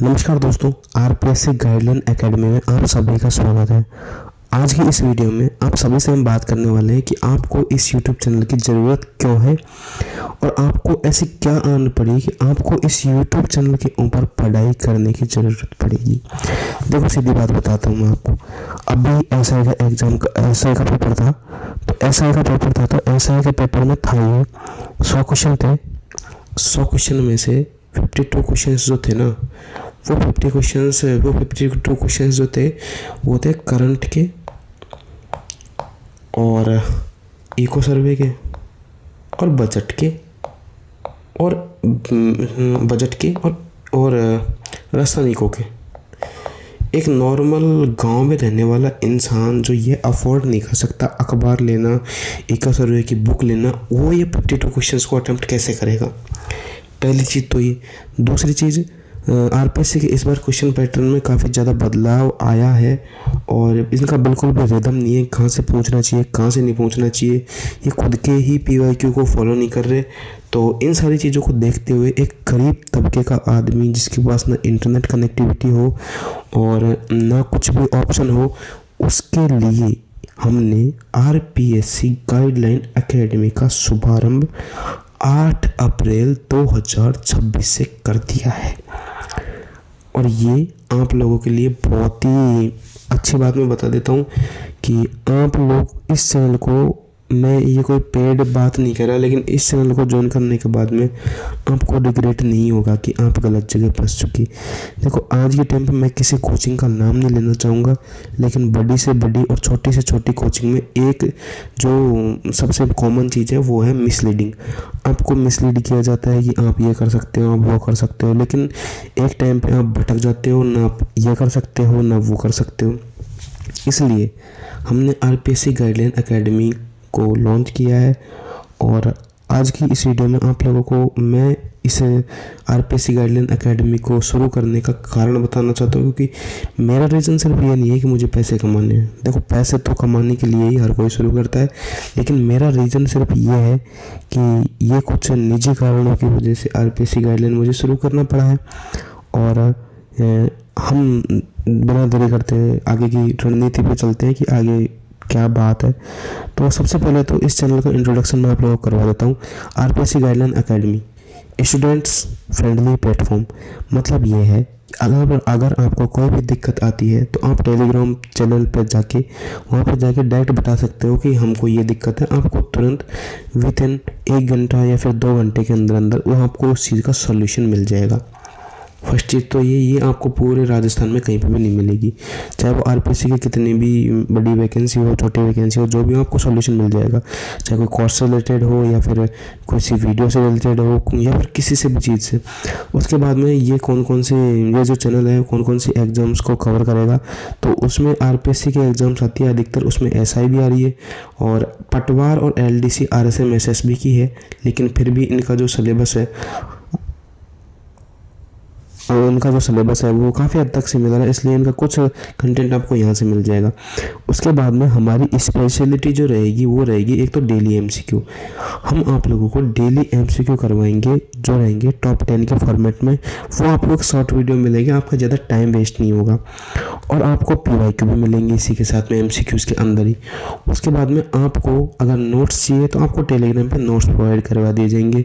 नमस्कार दोस्तों, RPSC guideline academy में आप सभी का स्वागत है। आज की इस वीडियो में आप सभी से हम बात करने वाले हैं कि आपको इस YouTube चैनल की ज़रूरत क्यों है और आपको ऐसी क्या आदत पड़ी कि आपको इस YouTube चैनल के ऊपर पढ़ाई करने की ज़रूरत पड़ेगी। देखो, सीधी बात बताता हूँ मैं आपको। अभी एसआई का एग्ज़ाम का एसआई का पेपर था, तो एसआई के पेपर में था ये 100 क्वेश्चन थे। 100 क्वेश्चन में से 52 क्वेश्चन जो थे ना, वो 52 क्वेश्चन जो थे वो थे करंट के और इको सर्वे के और बजट के और राजस्थान इको के। एक नॉर्मल गांव में रहने वाला इंसान जो ये अफोर्ड नहीं कर सकता अखबार लेना, इको सर्वे की बुक लेना, वो ये 52 क्वेश्चंस को अटेम्प्ट कैसे करेगा? पहली चीज़ तो ये। दूसरी चीज़, आरपीएससी के इस बार क्वेश्चन पैटर्न में काफ़ी ज़्यादा बदलाव आया है और इनका बिल्कुल भी रिदम नहीं है। कहाँ से पूछना चाहिए, कहाँ से नहीं पूछना चाहिए, ये खुद के ही पीवाईक्यू को फॉलो नहीं कर रहे। तो इन सारी चीज़ों को देखते हुए एक गरीब तबके का आदमी जिसके पास ना इंटरनेट कनेक्टिविटी हो और ना कुछ भी ऑप्शन हो, उसके लिए हमने आरपीएससी गाइडलाइन एकेडमी का शुभारंभ 8 अप्रैल 2026 से कर दिया है। और ये आप लोगों के लिए बहुत ही अच्छी बात मैं बता देता हूँ कि आप लोग इस चैनल को, मैं ये कोई पेड बात नहीं कर रहा, लेकिन इस चैनल को ज्वाइन करने के बाद में आपको रिग्रेट नहीं होगा कि आप गलत जगह फंस चुकी। देखो, आज के टाइम पे मैं किसी कोचिंग का नाम नहीं लेना चाहूँगा, लेकिन बड़ी से बड़ी और छोटी से छोटी कोचिंग में एक जो सबसे कॉमन चीज़ है वो है मिसलीडिंग। आपको मिसलीड किया जाता है कि आप ये कर सकते हो, आप वो कर सकते हो, लेकिन एक टाइम पर आप भटक जाते हो, ना आप ये कर सकते हो ना वो कर सकते हो। इसलिए हमने आरपीएससी गाइडलाइन एकेडमी को लॉन्च किया है और आज की इस वीडियो में आप लोगों को मैं इस आरपीएससी गाइडलाइन एकेडमी को शुरू करने का कारण बताना चाहता हूँ, क्योंकि मेरा रीज़न सिर्फ ये नहीं है कि मुझे पैसे कमाने हैं। देखो, पैसे तो कमाने के लिए ही हर कोई शुरू करता है, लेकिन मेरा रीज़न सिर्फ ये है कि ये कुछ निजी कारणों की वजह से आरपीएससी गाइडलाइन मुझे शुरू करना पड़ा है। और हम बिना देरी करते आगे की रणनीति पे चलते हैं कि आगे क्या बात है। तो सबसे पहले तो इस चैनल का इंट्रोडक्शन मैं आप लोगों को करवा देता हूँ। RPSC guideline academy students friendly platform. मतलब ये है, अगर आपको कोई भी दिक्कत आती है तो आप टेलीग्राम चैनल पर जाके वहाँ पर जाके डायरेक्ट बता सकते हो कि हमको ये दिक्कत है। आपको तुरंत विद इन 1 घंटा या फिर 2 घंटे के अंदर अंदर वो आपको उस चीज़ का सॉल्यूशन मिल जाएगा। फर्स्ट चीज़ तो ये आपको पूरे राजस्थान में कहीं पर भी नहीं मिलेगी। चाहे वो आरपीएससी की कितनी भी बड़ी वैकेंसी हो, छोटी वैकेंसी हो, जो भी हो आपको सॉल्यूशन मिल जाएगा। चाहे कोई कोर्स से रिलेटेड हो या फिर किसी वीडियो से रिलेटेड हो या फिर किसी से भी चीज़ से। उसके बाद में ये जो चैनल है कौन कौन सी एग्ज़ाम्स को कवर करेगा, तो उसमें आरपीएससी के एग्ज़ाम्स आती है अधिकतर, उसमें एसआई भी आ रही है और पटवार और एलडीसी आरएसएम एसएसबी की है। लेकिन फिर भी इनका जो सिलेबस है वो काफ़ी हद तक सिमिलर है, इसलिए इनका कुछ कंटेंट आपको यहाँ से मिल जाएगा। उसके बाद में हमारी स्पेशलिटी जो रहेगी वो रहेगी एक तो डेली एमसीक्यू। हम आप लोगों को डेली एमसीक्यू करवाएंगे जो रहेंगे टॉप 10 के फॉर्मेट में। वो आपको एक शॉर्ट वीडियो मिलेगी, आपका ज़्यादा टाइम वेस्ट नहीं होगा और आपको पीवाईक्यू भी मिलेंगे इसी के साथ में, एमसीक्यूज़ के अंदर ही। उसके बाद में आपको अगर नोट्स चाहिए तो आपको टेलीग्राम पर नोट्स प्रोवाइड करवा दिए जाएंगे।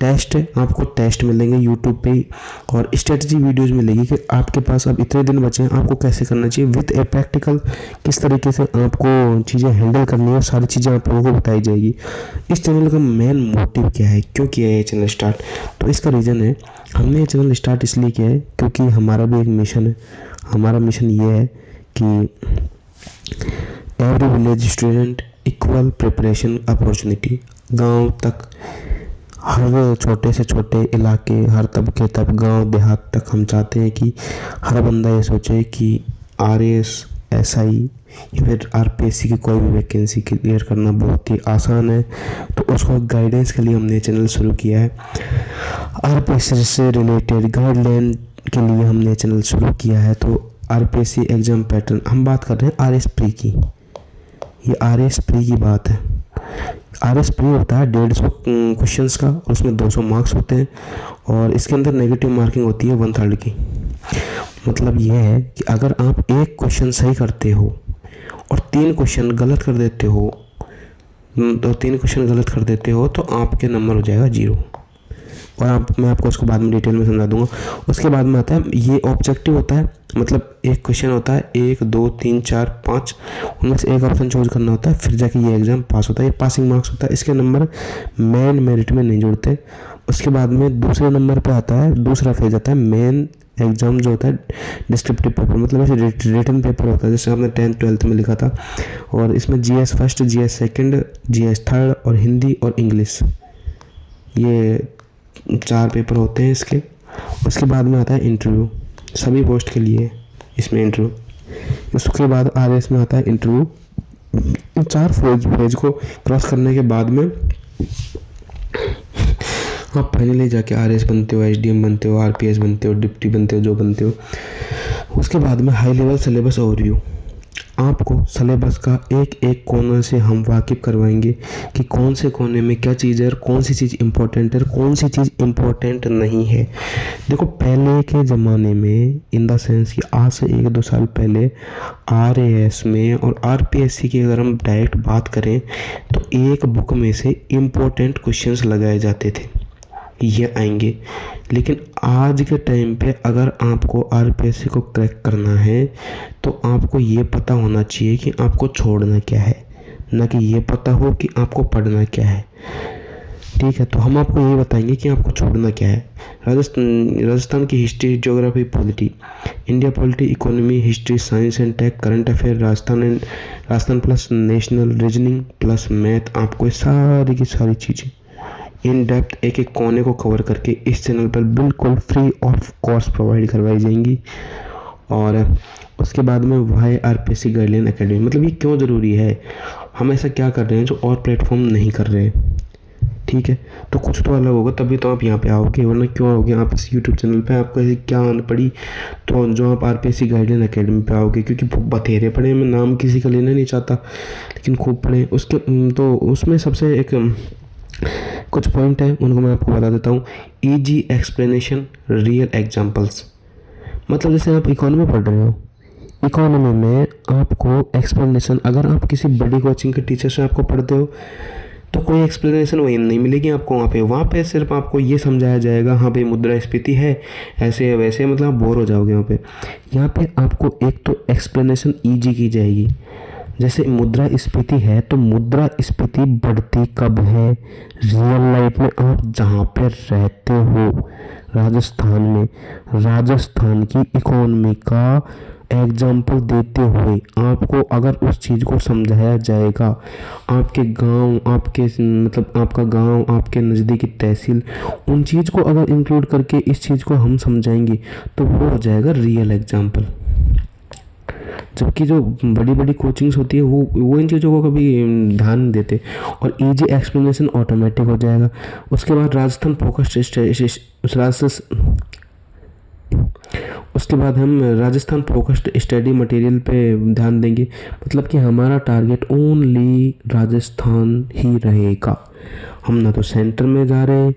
टेस्ट है, आपको टेस्ट मिलेंगे यूट्यूब पे और स्ट्रेटजी वीडियोज़ मिलेगी कि आपके पास अब इतने दिन बचे हैं, आपको कैसे करना चाहिए विद ए प्रैक्टिकल, किस तरीके से आपको चीज़ें हैंडल करनी है, सारी चीज़ें आप लोगों को बताई जाएगी। इस चैनल का मेन मोटिव क्या है, क्यों किया है ये चैनल स्टार्ट? तो इसका रीज़न है, हमने ये चैनल स्टार्ट इसलिए किया है क्योंकि हमारा भी एक मिशन है। हमारा मिशन ये है कि every village student equal preparation opportunity. गाँव तक, हर छोटे से छोटे इलाके, हर तबके तक, गांव देहात तक हम चाहते हैं कि हर बंदा ये सोचे कि आरएएस, एसआई या फिर आरपीएससी की कोई भी वैकेंसी क्लियर करना बहुत ही आसान है। तो उसको गाइडेंस के लिए हमने ये चैनल शुरू किया है। आरपीएससी से रिलेटेड गाइडलाइन के लिए हमने चैनल शुरू किया है। तो आरपीएससी एग्ज़ाम पैटर्न हम बात कर रहे हैं आरएस प्री की, ये आरएस प्री की बात है। RS प्री होता है 150 क्वेश्चंस का और उसमें 200 मार्क्स होते हैं और इसके अंदर नेगेटिव मार्किंग होती है 1/3 की। मतलब ये है कि अगर आप एक क्वेश्चन सही करते हो और 3 क्वेश्चन गलत कर देते हो तो आपके नंबर हो जाएगा 0। और मैं आपको उसको बाद में डिटेल में समझा दूंगा। उसके बाद में आता है ये ऑब्जेक्टिव होता है, मतलब एक क्वेश्चन होता है 1 2 3 4 5, उनमें से एक ऑप्शन चूज करना होता है, फिर जाके ये एग्ज़ाम पास होता है। ये पासिंग मार्क्स होता है, इसके नंबर मेन मेरिट में नहीं जुड़ते। उसके बाद में दूसरे नंबर पे आता है, दूसरा फेज आता है मेन एग्ज़ाम जो होता है डिस्क्रिप्टिव पेपर, मतलब ऐसे रिटन पेपर होता है जैसे आपने 10th 12th में लिखा था। और इसमें GS first, GS second, GS third और हिंदी और इंग्लिश, ये 4 पेपर होते हैं इसके। उसके बाद में आता है इंटरव्यू, सभी पोस्ट के लिए इसमें इंटरव्यू। उसके बाद RS में आता है इंटरव्यू। 4 फेज को क्रॉस करने के बाद में आप फाइनली जाके RS बनते हो, SDM बनते हो, RPS बनते हो, डिप्टी बनते हो, जो बनते हो। उसके बाद में हाई लेवल सिलेबस ओवरव्यू, आपको सिलेबस का एक एक कोने से हम वाकिफ़ करवाएंगे कि कौन से कोने में क्या चीज़ है और कौन सी चीज़ इम्पोर्टेंट है और कौन सी चीज़ इम्पोर्टेंट नहीं है। देखो पहले के ज़माने में इन द सेंस कि आज से 1-2 साल पहले RAS में और RPSC की अगर हम डायरेक्ट बात करें तो एक बुक में से इम्पोर्टेंट क्वेश्चंस लगाए जाते थे, ये आएंगे। लेकिन आज के टाइम पे अगर आपको RPSC को क्रैक करना है तो आपको ये पता होना चाहिए कि आपको छोड़ना क्या है, ना कि ये पता हो कि आपको पढ़ना क्या है। ठीक है, तो हम आपको ये बताएंगे कि आपको छोड़ना क्या है। राजस्थान की history, geography, polity, India polity, economy, history, science and tech, current affair, Rajasthan plus national, reasoning plus math, आपको ये सारी की सारी चीज़ें इन डेप्थ एक एक कोने को कवर करके इस चैनल पर बिल्कुल फ्री ऑफ कॉस्ट प्रोवाइड करवाई जाएंगी। और उसके बाद में वाई RPSC गाइडलाइन एकेडमी, मतलब ये क्यों ज़रूरी है, हम ऐसा क्या कर रहे हैं जो और प्लेटफॉर्म नहीं कर रहे। ठीक है, तो कुछ तो अलग होगा तभी तो आप यहाँ पे आओगे, वरना क्यों आओगे आप इस यूट्यूब चैनल पे। आपको ऐसी क्या आन पड़ी तो जो आप RPSC गाइडलाइन एकेडमी पे आओगे, क्योंकि बथेरे पढ़े, मैं नाम किसी का लेना नहीं चाहता लेकिन खूब पढ़े। उसके तो उसमें सबसे एक कुछ पॉइंट है उनको मैं आपको बता देता हूँ। ईजी एक्सप्लेनेशन, रियल एग्जांपल्स, मतलब जैसे आप इकोनॉमी पढ़ रहे हो, इकोनॉमी में आपको एक्सप्लेनेशन, अगर आप किसी बड़ी कोचिंग के टीचर से आपको पढ़ते हो तो कोई एक्सप्लेनेशन वही नहीं मिलेगी आपको वहाँ पे सिर्फ आपको ये समझाया जाएगा हाँ भाई मुद्रास्फीति है, ऐसे वैसे, मतलब आप बोर हो जाओगे वहाँ पे। यहाँ पे आपको एक तो एक्सप्लेनेशन ईजी की जाएगी, जैसे मुद्रास्फीति है तो मुद्रास्फीति बढ़ती कब है, रियल लाइफ में आप जहाँ पर रहते हो राजस्थान में, राजस्थान की इकोनॉमी का एग्जाम्पल देते हुए आपको अगर उस चीज़ को समझाया जाएगा, आपके गांव, आपके मतलब आपका गांव, आपके नज़दीकी तहसील, उन चीज़ को अगर इंक्लूड करके इस चीज़ को हम समझाएंगे तो वो हो जाएगा रियल एग्जाम्पल। जबकि जो बड़ी बड़ी कोचिंग्स होती है वो इन चीज़ों को कभी ध्यान नहीं देते, और इजी एक्सप्लेनेशन ऑटोमेटिक हो जाएगा। उसके बाद राजस्थान फोकस्ड स्टडी मटेरियल पे ध्यान देंगे, मतलब कि हमारा टारगेट ओनली राजस्थान ही रहेगा। हम ना तो सेंटर में जा रहे हैं,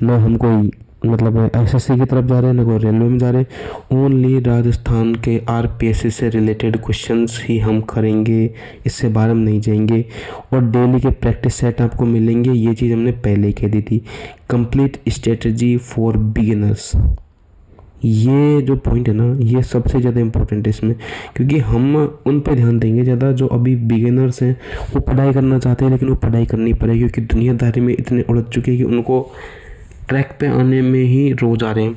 ना हम कोई मतलब SSC की तरफ जा रहे हैं, ना कोई रेलवे में जा रहे हैं। ओनली राजस्थान के RPSC से रिलेटेड क्वेश्चंस ही हम करेंगे, इससे बाहर हम नहीं जाएंगे। और डेली के प्रैक्टिस सेट आपको मिलेंगे, ये चीज़ हमने पहले ही कह दी थी। कंप्लीट स्ट्रेटजी फॉर बिगिनर्स, ये जो पॉइंट है ना ये सबसे ज़्यादा इम्पोर्टेंट है इसमें, क्योंकि हम उन पे ध्यान देंगे ज़्यादा जो अभी बिगिनर्स हैं, वो पढ़ाई करना चाहते हैं लेकिन वो पढ़ाई करनी पड़ेगी क्योंकि दुनियादारी में इतने उलझ चुके हैं कि उनको ट्रैक पे आने में ही रोज आ रहे हैं।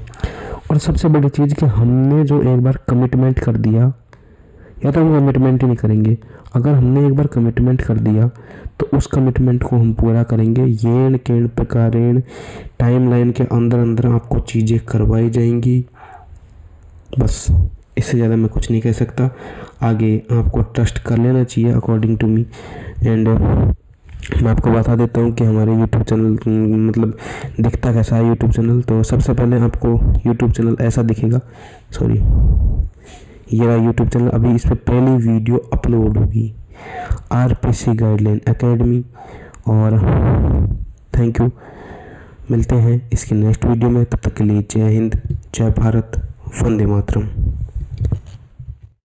और सबसे बड़ी चीज़ कि हमने जो एक बार कमिटमेंट कर दिया, या तो हम कमिटमेंट ही नहीं करेंगे। अगर हमने एक बार कमिटमेंट कर दिया तो उस कमिटमेंट को हम पूरा करेंगे। येन केन प्रकारेण टाइमलाइन के अंदर अंदर आपको चीज़ें करवाई जाएंगी, बस इससे ज़्यादा मैं कुछ नहीं कह सकता। आगे आपको ट्रस्ट कर लेना चाहिए अकॉर्डिंग टू मी। एंड मैं आपको बता देता हूँ कि हमारे YouTube चैनल मतलब दिखता कैसा है YouTube चैनल। तो सबसे पहले आपको YouTube चैनल ऐसा दिखेगा, सॉरी ये रहा YouTube चैनल। अभी इस पर पहली वीडियो अपलोड होगी RPSC गाइडलाइन एकेडमी, और थैंक यू। मिलते हैं इसकी नेक्स्ट वीडियो में, तब तक के लिए जय हिंद, जय भारत, वंदे मातरम।